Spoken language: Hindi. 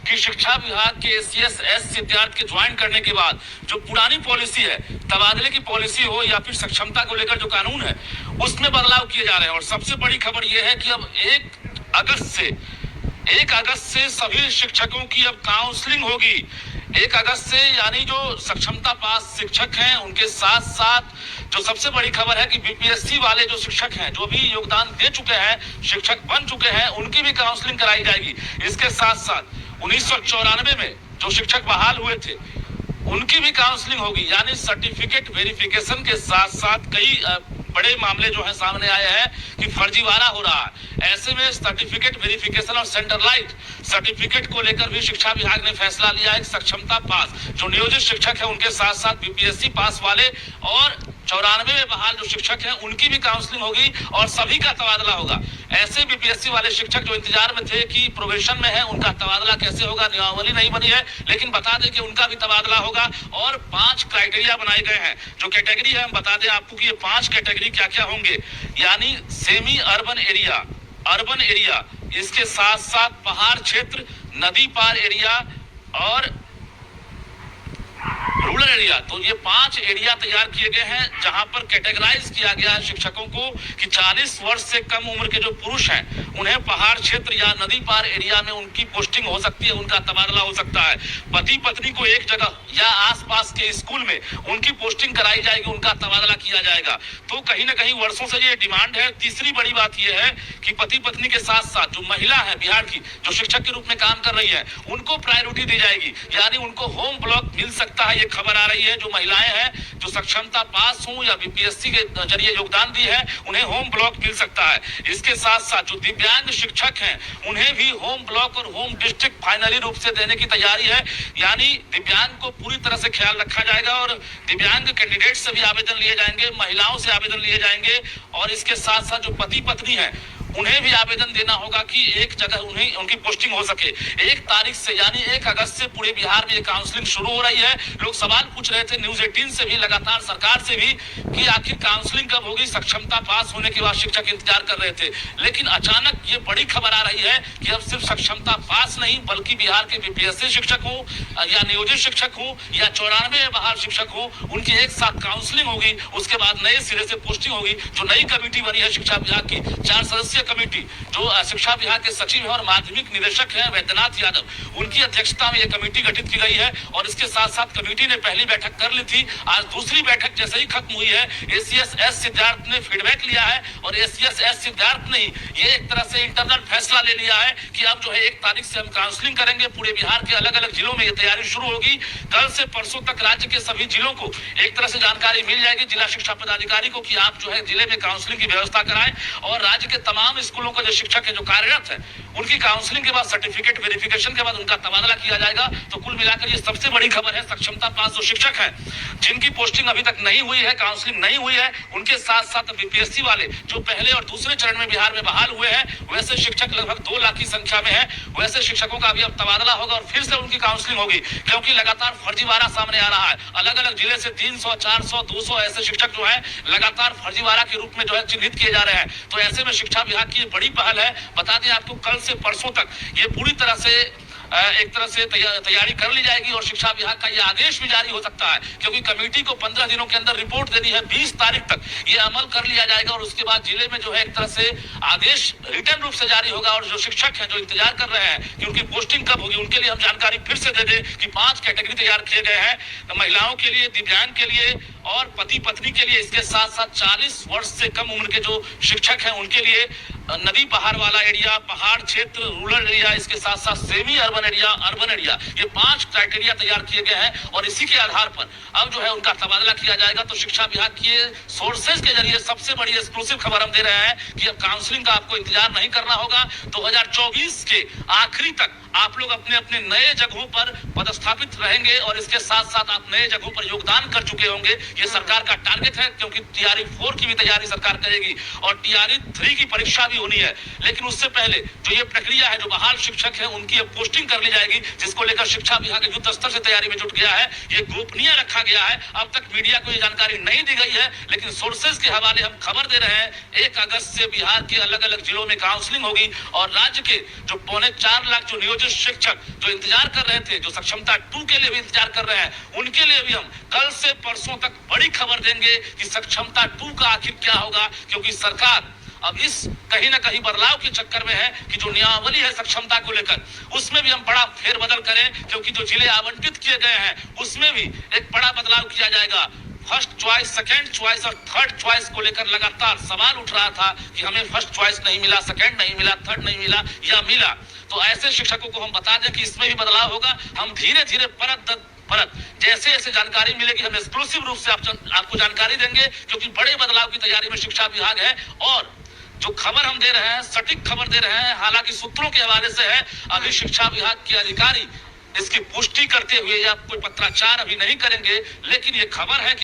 कि शिक्षा विभाग के एसीएस एस विद्यार्थी के ज्वाइन करने के बाद जो पुरानी पॉलिसी है, तबादले की पॉलिसी हो या फिर सक्षमता को लेकर जो कानून है, उसमें बदलाव किए जा रहे हैं। और सबसे बड़ी खबर यह है कि अब 1 अगस्त से सभी शिक्षकों की अब काउंसलिंग होगी। 1 अगस्त से, यानी जो सक्षमता पास शिक्षक हैं उनके साथ साथ जो सबसे बड़ी खबर है कि बीपीएससी वाले जो शिक्षक हैं, जो भी योगदान दे चुके हैं, शिक्षक बन चुके हैं, उनकी भी काउंसलिंग कराई जाएगी। इसके साथ साथ 1994 में जो शिक्षक बहाल हुए थे उनकी भी काउंसलिंग होगी। यानी सर्टिफिकेट वेरिफिकेशन के साथ साथ कई बड़े मामले जो है सामने आए हैं कि फर्जीवाड़ा हो रहा है। ऐसे में सर्टिफिकेट वेरिफिकेशन और सेंट्रलाइज्ड सर्टिफिकेट को लेकर भी शिक्षा विभाग ने फैसला लिया है। सक्षमता पास जो नियोजित शिक्षक है उनके साथ साथ बीपीएससी पास वाले और 94 में बहाल जो शिक्षक हैं उनकी भी काउंसलिंग होगी और सभी का तबादला होगा। ऐसे बीपीएससी वाले शिक्षक जो इंतजार में थे कि प्रोबेशन में है, उनका तबादला कैसे होगा, नियमावली नहीं बनी है, लेकिन बता दें कि उनका भी तबादला होगा। और 5 क्राइटेरिया बनाए गए हैं। जो कैटेगरी है हम बता दें आपको कि ये 5 कैटेगरी क्या क्या होंगे। यानी सेमी अर्बन एरिया, इसके साथ साथ पहाड़ क्षेत्र, नदी पार एरिया और रूरल एरिया। तो ये 5 एरिया तैयार किए गए हैं जहां पर कैटेगराइज किया गया है शिक्षकों को कि 40 वर्ष से कम उम्र के जो पुरुष हैं उन्हें पहाड़ क्षेत्र या नदी पार एरिया में उनकी पोस्टिंग हो सकती है, उनका तबादला हो सकता है। पति पत्नी को एक जगह या आसपास के स्कूल में उनकी पोस्टिंग कराई जाएगी, उनका तबादला किया जाएगा। तो कहीं ना कहीं वर्षों से ये डिमांड है। तीसरी बड़ी बात यह है कि पति पत्नी के साथ साथ जो महिला है बिहार की, जो शिक्षक के रूप में काम कर रही है, उनको प्रायोरिटी दी जाएगी। यानी उनको होम ब्लॉक मिल सकता है। ये खबर आ रही है जो महिलाएं हैं जो सक्षमता पास हो या बीपीएससी के जरिए योगदान दी है, उन्हें होम ब्लॉक मिल सकता है। इसके साथ साथ जो दिव्यांग शिक्षक हैं उन्हें भी होम ब्लॉक और होम डिस्ट्रिक्ट फाइनली रूप से देने की तैयारी है। यानी दिव्यांग को पूरी तरह से ख्याल रखा जाएगा और दिव्यांग कैंडिडेट से भी आवेदन लिए जाएंगे, महिलाओं से आवेदन लिए जाएंगे। और इसके साथ साथ जो पति पत्नी है उन्हें भी आवेदन देना होगा कि एक जगह उन्हें उनकी पोस्टिंग हो सके। 1 तारीख से यानी 1 अगस्त से पूरे बिहार में ये काउंसलिंग शुरू हो रही है। लोग सवाल पूछ रहे थे न्यूज 18 से भी, लगातार सरकार से भी, कि आखिर काउंसलिंग कब होगी। सक्षमता पास होने के बाद शिक्षक इंतजार कर रहे थे, लेकिन अचानक ये बड़ी खबर आ रही है कि अब सिर्फ सक्षमता पास नहीं बल्कि बिहार के बीपीएससी शिक्षक हो या नियोजित शिक्षक हो या 94 में बहाल शिक्षक हो, उनकी एक साथ काउंसलिंग होगी। उसके बाद नए सिरे से पोस्टिंग होगी। जो नई कमेटी बनी है शिक्षा विभाग की, 4 सदस्यीय कमेटी, जो शिक्षा विभाग के सचिव है और माध्यमिक निदेशक है वैद्यनाथ यादव, उनकी अध्यक्षता में यह कमेटी गठित की गई है। और इसके साथ साथ कमेटी ने पहली बैठक कर ली थी। आज दूसरी बैठक जैसे ही खत्म हुई है, एसीएस एस सिद्धार्थ ने फीडबैक लिया है और एसीएस एस सिद्धार्थ ने ये एक तरह से इंटरनल फैसला ले लिया है कि अब जो है 1 तारीख से हम काउंसलिंग करेंगे। पूरे बिहार के अलग अलग जिलों में ये तैयारी शुरू होगी। कल से परसों तक राज्य के सभी जिलों को एक तरह से जानकारी मिल जाएगी जिला शिक्षा पदाधिकारी को कि आप जो है जिले में काउंसलिंग की व्यवस्था कराएं। और राज्य के तमाम स्कूलों का जो शिक्षक है जो कार्यरत है उनकी काउंसलिंग के बाद सर्टिफिकेट वेरिफिकेशन के बाद उनका तबादला किया जाएगा। तो कुल मिलाकर ये सबसे बड़ी खबर है। सक्षमता पास जो शिक्षक हैं जिनकी पोस्टिंग अभी तक नहीं हुई है, काउंसलिंग नहीं हुई है, उनके साथ साथ बीपीएससी वाले जो पहले और दूसरे चरण में बिहार में बहाल हुए हैं, वैसे शिक्षक लगभग 2 लाख की संख्या में है। वैसे शिक्षकों का भी अब तबादला होगा और फिर से उनकी काउंसलिंग होगी, क्योंकि लगातार फर्जीवाड़ा सामने आ रहा है। अलग अलग जिले से 300, 400, 200 ऐसे शिक्षक जो है लगातार फर्जीवाड़ा के रूप में जो है चिन्हित किए जा रहे हैं। तो ऐसे में शिक्षा विभाग की बड़ी पहल है। बता दें आपको कल से परसों तक ये पूरी तरह से एक तरह से तैयारी कर ली जाएगी और शिक्षा विभाग का यह आदेश भी जारी हो सकता है, क्योंकि कमेटी को 15 दिनों के अंदर रिपोर्ट देनी है। 20 तारीख तक ये अमल कर लिया जाएगा और उसके बाद जिले में जो है एक तरह से आदेश रिटर्न रूप से जारी होगा। और जो शिक्षक हैं जो इंतजार कर रहे हैं कि उनकी पोस्टिंग कब होगी, उनके लिए हम जानकारी फिर से दे दें कि 5 कैटेगरी तैयार किए गए हैं। तो महिलाओं के लिए, दिव्यांग के लिए और पति पत्नी के लिए। इसके साथ साथ 40 वर्ष से कम उम्र के जो शिक्षक हैं उनके लिए नदी पहाड़ वाला एरिया, पहाड़ क्षेत्र, रूरल एरिया, इसके साथ साथ semi urban area, urban area, ये 5 क्राइटेरिया तैयार किए गए हैं। और इसी के आधार पर अब जो है उनका तबादला किया जाएगा। तो शिक्षा विभाग के सोर्सेज के जरिए सबसे बड़ी एक्सक्लूसिव खबर हम दे रहे हैं कि अब काउंसलिंग का आपको इंतजार नहीं करना होगा। 2024 के आखिरी तक आप लोग अपने अपने नए जगहों पर पदस्थापित रहेंगे और इसके साथ साथ आप नए जगहों पर योगदान कर चुके होंगे ये सरकार का टारगेट है, क्योंकि टीआरई 4 की भी तैयारी सरकार करेगी और टीआरई 3 की परीक्षा भी होनी है। लेकिन उससे पहले जो ये प्रक्रिया है, जो बहाल शिक्षक है उनकी पोस्टिंग कर ली जाएगी, जिसको लेकर शिक्षा विभाग युद्ध स्तर से तैयारी में जुट गया है। ये गोपनीय रखा गया है, अब तक मीडिया को ये जानकारी नहीं दी गई है, लेकिन सोर्सेज के हवाले हम खबर दे रहे हैं। 1 अगस्त से बिहार के अलग अलग जिलों में काउंसलिंग होगी और राज्य के जो 4.25 लाख जो नियोजित शिक्षक जो इंतजार कर रहे थे, जो सक्षमता 2 के लिए भी इंतजार कर रहे हैं, उनके लिए भी हम कल से परसों तक बड़ी खबर देंगे कि सक्षमता 2 का आखिर क्या होगा। क्योंकि सरकार अब इस कहीं ना कहीं बदलाव के चक्कर में है कि जो नियमावली है सक्षमता को लेकर, उसमें भी हम बड़ा फेरबदल करें, क्योंकि जो जिले आवंटित किए गए हैं उसमें भी एक बड़ा बदलाव किया जाएगा। फर्स्ट चॉइस, सेकंड चॉइस और थर्ड चॉइस को लेकर लगातार सवाल उठ रहा था कि हमें फर्स्ट चॉइस नहीं मिला, सेकंड नहीं मिला, थर्ड नहीं मिला या मिला। तो ऐसे शिक्षकों को हम बता दें कि इसमें भी बदलाव होगा। हम धीरे धीरे परत जैसे जैसे जानकारी मिलेगी हम एक्सक्लूसिव रूप से आपको जानकारी देंगे, क्योंकि बड़े बदलाव की तैयारी में शिक्षा विभाग है। और जो खबर हम दे रहे हैं, सटीक खबर दे रहे हैं, हालांकि सूत्रों के हवाले से है। अभी शिक्षा विभाग के अधिकारी इसकी पुष्टि करते हुए या कोई पत्राचार अभी नहीं करेंगे, लेकिन ये खबर है कि